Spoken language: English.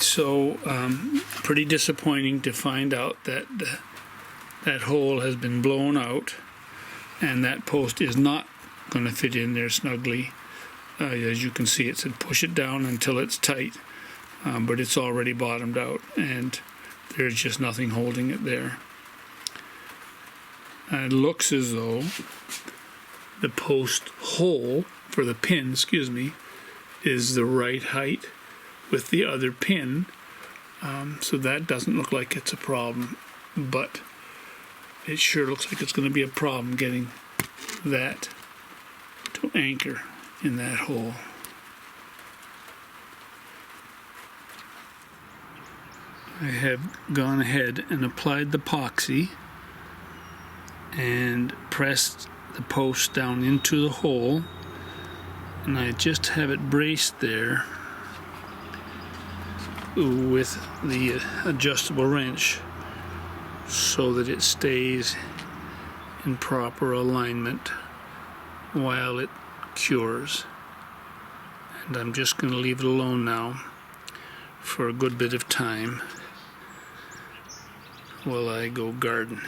so pretty disappointing to find out that that hole has been blown out and that post is not going to fit in there snugly. As you can see, it said push it down until it's tight, but it's already bottomed out and there's just nothing holding it there. And it looks as though the post hole for the pin, is the right height with the other pin, so that doesn't look like it's a problem, but it sure looks like it's going to be a problem getting that to anchor in that hole. I have gone ahead and applied the epoxy and pressed the post down into the hole, and I just have it braced there with the adjustable wrench so that it stays in proper alignment while it cures. And I'm just going to leave it alone now for a good bit of time while I go garden.